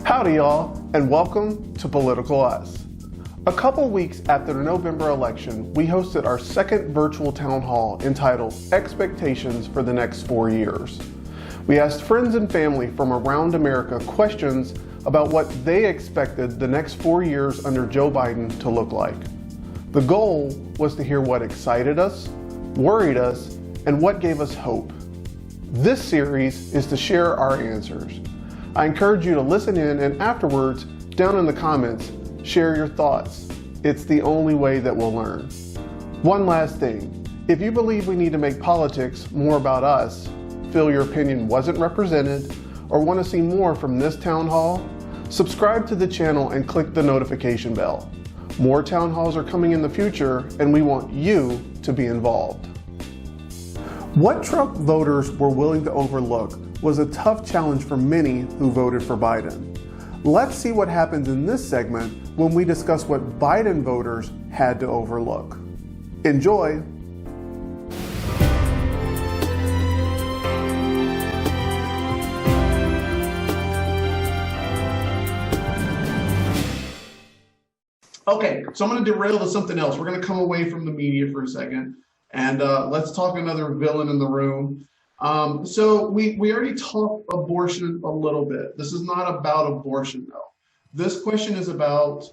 Howdy, y'all, and welcome to Political Us. A couple weeks after the November election, we hosted our second virtual town hall entitled Expectations for the Next 4 Years. We asked friends and family from around America questions about what they expected the next 4 years under Joe Biden to look like. The goal was to hear what excited us, worried us, and what gave us hope. This series is to share our answers. I encourage you to listen in and afterwards, down in the comments, share your thoughts. It's the only way that we'll learn. One last thing, if you believe we need to make politics more about us, feel your opinion wasn't represented, or want to see more from this town hall, subscribe to the channel and click the notification bell. More town halls are coming in the future, and we want you to be involved. What Trump voters were willing to overlook was a tough challenge for many who voted for Biden. Let's see what happens in this segment when we discuss what Biden voters had to overlook. Enjoy! Okay, so I'm going to derail to something else. We're going to come away from the media for a second, and let's talk another villain in the room. So we already talked abortion a little bit. This is not about abortion, though. This question is about,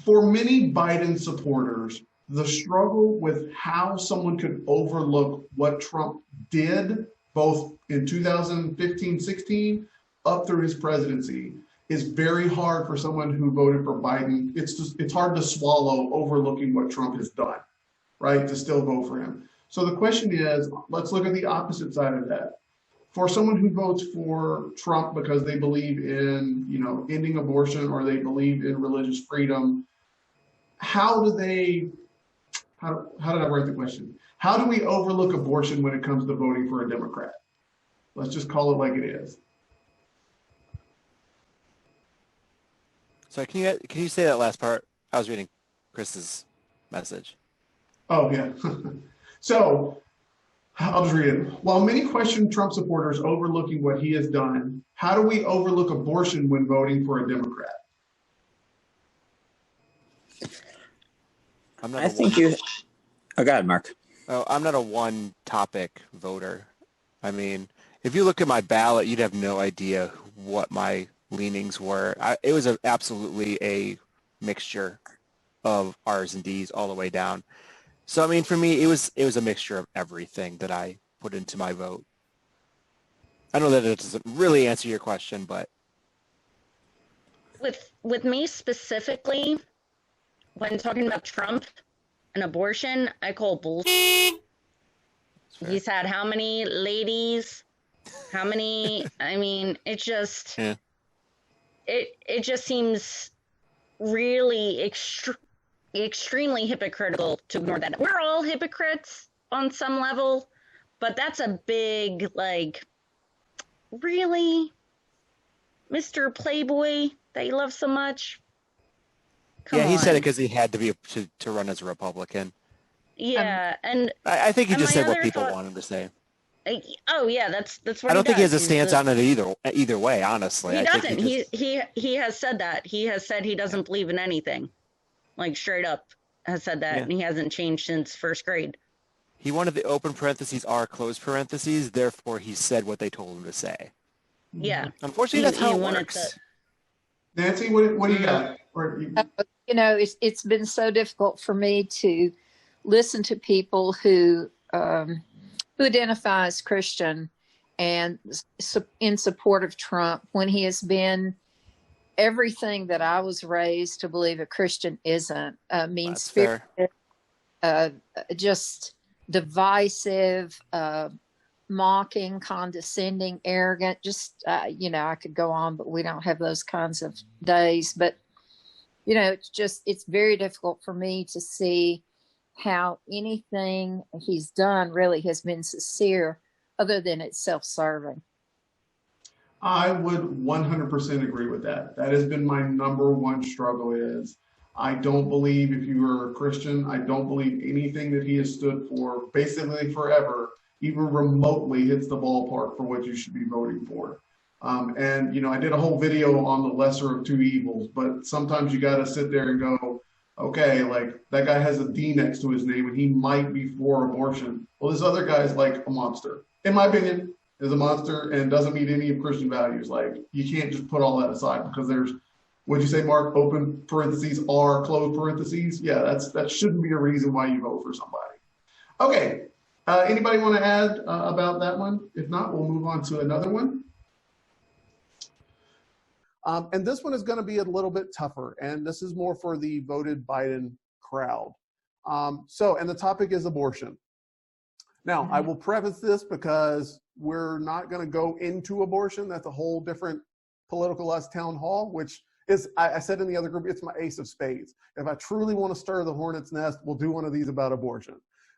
for many Biden supporters, the struggle with how someone could overlook what Trump did, both in 2015-16 up through his presidency, is very hard for someone who voted for Biden. It's hard to swallow overlooking what Trump has done, right, to still vote for him. So the question is, let's look at the opposite side of that. For someone who votes for Trump because they believe in, ending abortion, or they believe in religious freedom, how did I write the question? How do we overlook abortion when it comes to voting for a Democrat? Let's just call it like it is. So can you say that last part? I was reading Chris's message. Oh, yeah. So I'll just read it. While many question Trump supporters overlooking what he has done, how do we overlook abortion when voting for a Democrat? Oh, go ahead, Mark. Oh, I'm not a one-topic voter. I mean, if you look at my ballot, you'd have no idea what my leanings were. It was absolutely a mixture of R's and D's all the way down. So, I mean, for me, it was a mixture of everything that I put into my vote. I know that it doesn't really answer your question, but with me specifically, when talking about Trump and abortion, I call bullshit. He's had how many ladies? How many? I mean, it just it just seems really extremely hypocritical to ignore that. We're all hypocrites on some level, but that's a big, really? Mr. Playboy that you love so much? Come on. He said it because he had to be to run as a Republican. Yeah, and I think he just said what people want him to say. Oh yeah, that's what I don't think he has a stance on it either way, honestly. He doesn't. He has said that. He has said he doesn't believe in anything. Straight up has said that, and he hasn't changed since first grade. He wanted the open parentheses are closed parentheses, therefore he said what they told him to say. Yeah. Unfortunately, that's how it works. Nancy, what do you got? It's been so difficult for me to listen to people who identify as Christian and in support of Trump when he has been everything that I was raised to believe a Christian isn't. Mean-spirited, just divisive, mocking, condescending, arrogant. Just I could go on, but we don't have those kinds of days. But it's very difficult for me to see how anything he's done really has been sincere, other than it's self-serving. I would 100% agree with that. That has been my number one struggle is I don't believe if you are a Christian, I don't believe anything that he has stood for basically forever even remotely hits the ballpark for what you should be voting for. And, I did a whole video on the lesser of two evils, but sometimes you got to sit there and go, okay, like that guy has a D next to his name and he might be for abortion. Well, this other guy's like a monster. In my opinion, is a monster and doesn't meet any of Christian values. Like you can't just put all that aside because there's, what'd you say, Mark, open parentheses or closed parentheses? Yeah, that shouldn't be a reason why you vote for somebody. Okay, anybody want to add about that one? If not, we'll move on to another one. And this one is going to be a little bit tougher, and this is more for the voted Biden crowd. And the topic is abortion. Now, I will preface this because we're not going to go into abortion. That's a whole different Political Us town hall, which is, I said in the other group, it's my ace of spades. If I truly want to stir the hornet's nest, we'll do one of these about abortion.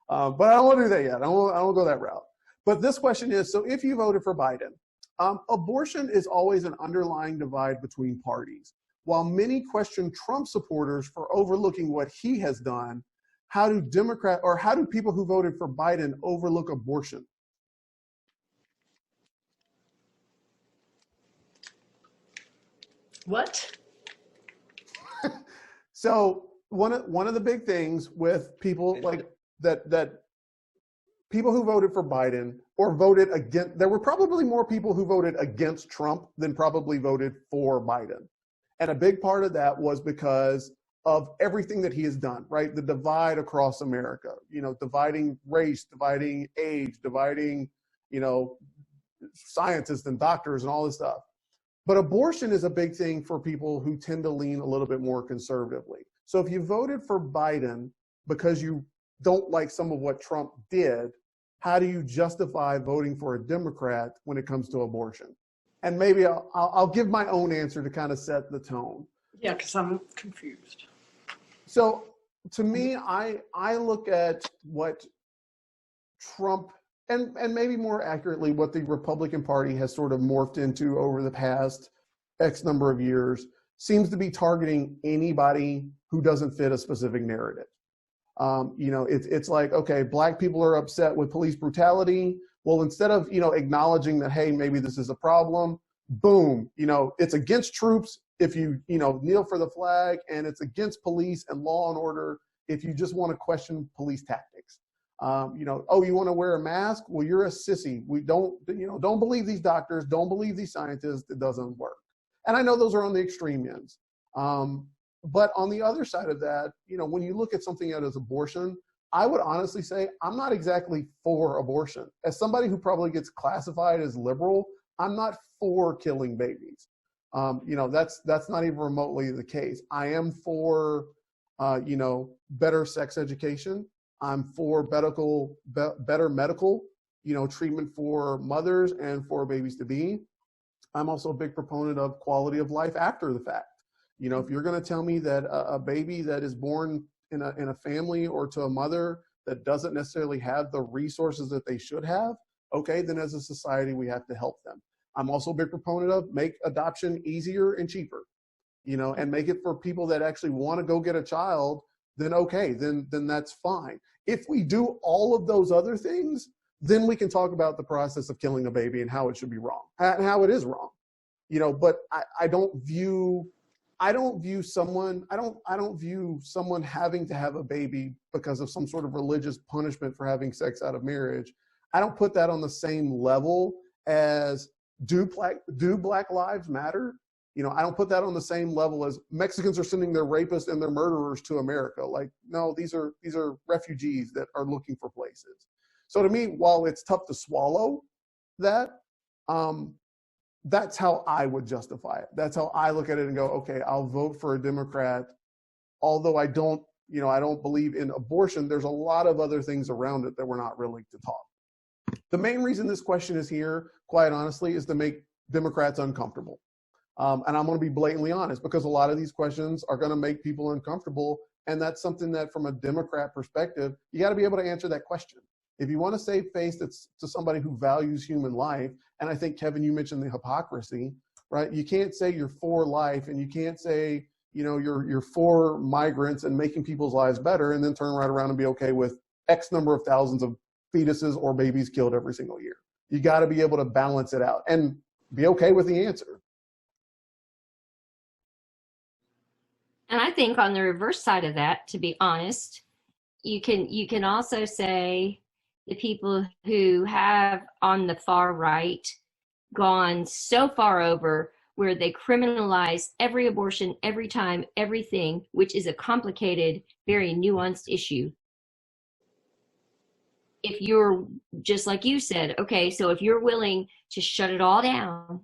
But I don't want to do that yet. I won't go that route. But this question is, so if you voted for Biden, abortion is always an underlying divide between parties. While many question Trump supporters for overlooking what he has done, how do people who voted for Biden overlook abortion? What? So one of the big things with people like that people who voted for Biden or voted against, there were probably more people who voted against Trump than probably voted for Biden. And a big part of that was because of everything that he has done, right? The divide across America, dividing race, dividing age, dividing, scientists and doctors and all this stuff. But abortion is a big thing for people who tend to lean a little bit more conservatively. So if you voted for Biden because you don't like some of what Trump did, how do you justify voting for a Democrat when it comes to abortion? And maybe I'll give my own answer to kind of set the tone. Yeah, because I'm confused. So to me, I look at what Trump, and maybe more accurately, what the Republican Party has sort of morphed into over the past X number of years, seems to be targeting anybody who doesn't fit a specific narrative. It's like, okay, Black people are upset with police brutality. Well, instead of, acknowledging that, hey, maybe this is a problem, boom, it's against troops if you, kneel for the flag, and it's against police and law and order if you just want to question police tactics. Oh, you want to wear a mask? Well, you're a sissy. We don't believe these doctors, don't believe these scientists. It doesn't work. And I know those are on the extreme ends. But on the other side of that, when you look at something as abortion, I would honestly say I'm not exactly for abortion. As somebody who probably gets classified as liberal, I'm not for killing babies. That's not even remotely the case. I am for, better sex education. I'm for better medical, treatment for mothers and for babies to be. I'm also a big proponent of quality of life after the fact. If you're going to tell me that a baby that is born in a family or to a mother that doesn't necessarily have the resources that they should have, okay, then as a society, we have to help them. I'm also a big proponent of make adoption easier and cheaper, and make it for people that actually want to go get a child, then okay, then that's fine. If we do all of those other things, then we can talk about the process of killing a baby and how it should be wrong and how it is wrong. But I don't view someone having to have a baby because of some sort of religious punishment for having sex out of marriage. I don't put that on the same level as do Black lives matter? I don't put that on the same level as Mexicans are sending their rapists and their murderers to America. Like, no, these are refugees that are looking for places. So to me, while it's tough to swallow that, that's how I would justify it. That's how I look at it and go, okay, I'll vote for a Democrat. Although I don't believe in abortion, there's a lot of other things around it that we're not willing to talk. The main reason this question is here, quite honestly, is to make Democrats uncomfortable. And I'm going to be blatantly honest, because a lot of these questions are going to make people uncomfortable. And that's something that from a Democrat perspective, you got to be able to answer that question. If you want to save face to somebody who values human life, and I think, Kevin, you mentioned the hypocrisy, right? You can't say you're for life, and you can't say, you're for migrants and making people's lives better, and then turn right around and be okay with X number of thousands of fetuses or babies killed every single year. You got to be able to balance it out. And be okay with the answer. And I think on the reverse side of that, to be honest, you can also say the people who have on the far right gone so far over where they criminalize every abortion, every time, everything, which is a complicated, very nuanced issue. If you're, just like you said, okay, so if you're willing to shut it all down,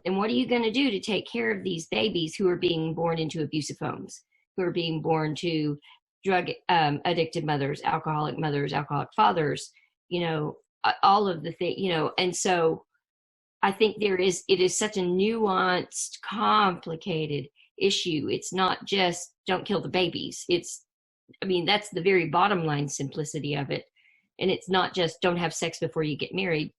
then what are you going to do to take care of these babies who are being born into abusive homes, who are being born to drug addicted mothers, alcoholic fathers, all of the things, and so I think it is such a nuanced, complicated issue. It's not just don't kill the babies. That's the very bottom line simplicity of it. And it's not just don't have sex before you get married,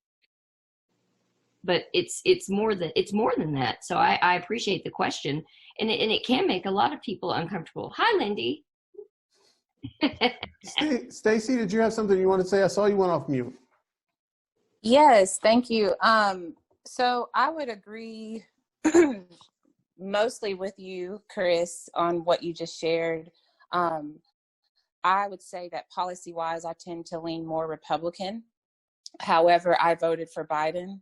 but it's more than that. So I appreciate the question, and it can make a lot of people uncomfortable. Hi, Lindy. Stacy, did you have something you want to say? I saw you went off mute. Yes, thank you. So I would agree mostly with you, Chris, on what you just shared. I would say that policy-wise, I tend to lean more Republican. However, I voted for Biden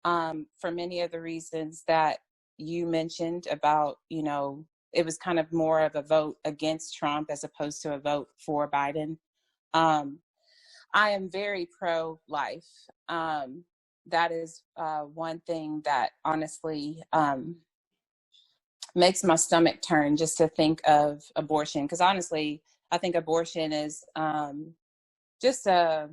for many of the reasons that you mentioned about, it was kind of more of a vote against Trump as opposed to a vote for Biden. I am very pro-life. That is one thing that honestly makes my stomach turn just to think of abortion. Because honestly, I think abortion is just a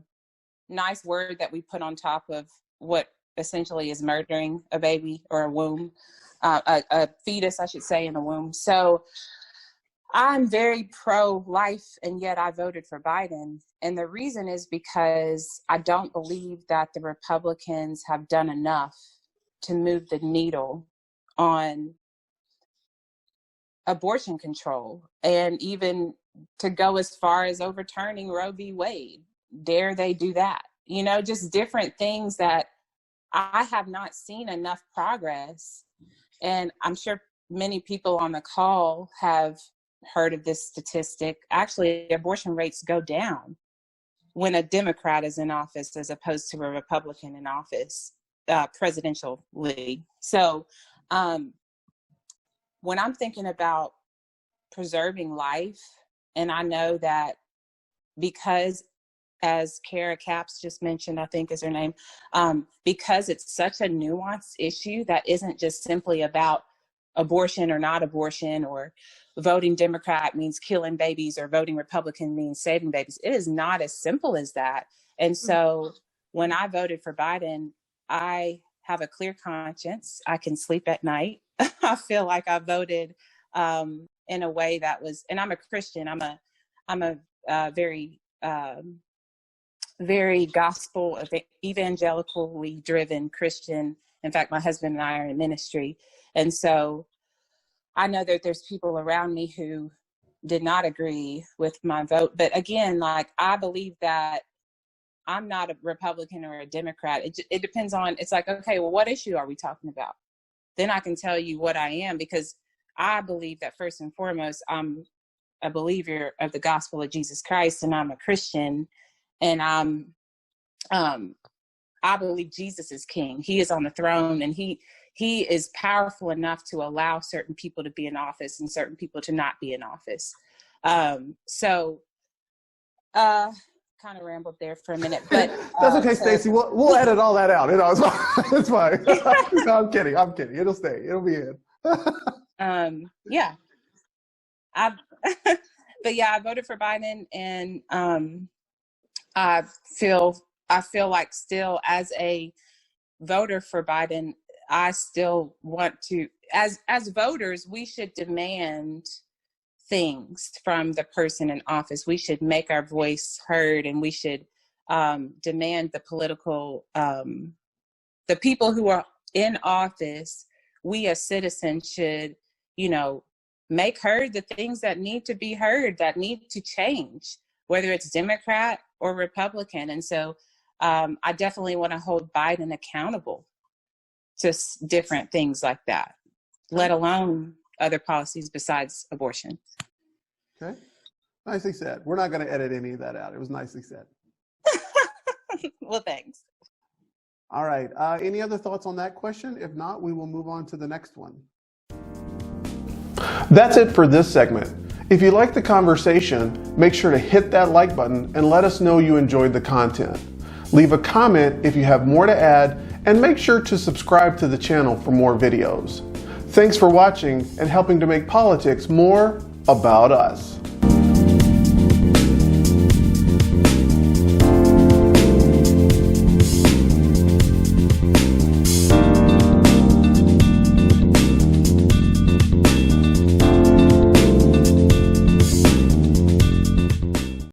nice word that we put on top of what essentially is murdering a baby or a womb, a fetus, I should say, in a womb. So I'm very pro-life, and yet I voted for Biden. And the reason is because I don't believe that the Republicans have done enough to move the needle on abortion control, and even to go as far as overturning Roe v. Wade. Dare they do that? Just different things that I have not seen enough progress. And I'm sure many people on the call have heard of this statistic. Actually, abortion rates go down when a Democrat is in office as opposed to a Republican in office, presidentially. So when I'm thinking about preserving life, and I know that because, as Kara Capps just mentioned, I think is her name, because it's such a nuanced issue that isn't just simply about abortion or not abortion, or voting Democrat means killing babies or voting Republican means saving babies. It is not as simple as that. And so when I voted for Biden, I have a clear conscience. I can sleep at night. I feel like I voted in a way that was, and I'm a Christian. I'm a very, very gospel, evangelically driven Christian. In fact, my husband and I are in ministry. And so I know that there's people around me who did not agree with my vote. But again, I believe that I'm not a Republican or a Democrat. It depends on, it's like, okay, well, what issue are we talking about? Then I can tell you what I am, because I believe that first and foremost, I'm a believer of the gospel of Jesus Christ, and I'm a Christian, and I believe Jesus is king. He is on the throne, and he is powerful enough to allow certain people to be in office and certain people to not be in office. Kind of rambled there for a minute, but that's okay, Stacy. We'll edit all that out. It's fine. No, I'm kidding. It'll stay. It'll be in. Yeah. But yeah, I voted for Biden, and I feel like still as a voter for Biden, I still want to, as voters, we should demand things from the person in office. We should make our voice heard, and we should demand the political, the people who are in office. We as citizens should, make heard the things that need to be heard, that need to change, whether it's Democrat or Republican. And so I definitely want to hold Biden accountable. just different things like that, let alone other policies besides abortion. Okay. Nicely said. We're not going to edit any of that out. It was nicely said. Well, thanks. All right. Any other thoughts on that question? If not, we will move on to the next one. That's it for this segment. If you liked the conversation, make sure to hit that like button and let us know you enjoyed the content. Leave a comment if you have more to add, and make sure to subscribe to the channel for more videos. Thanks for watching and helping to make politics more about us.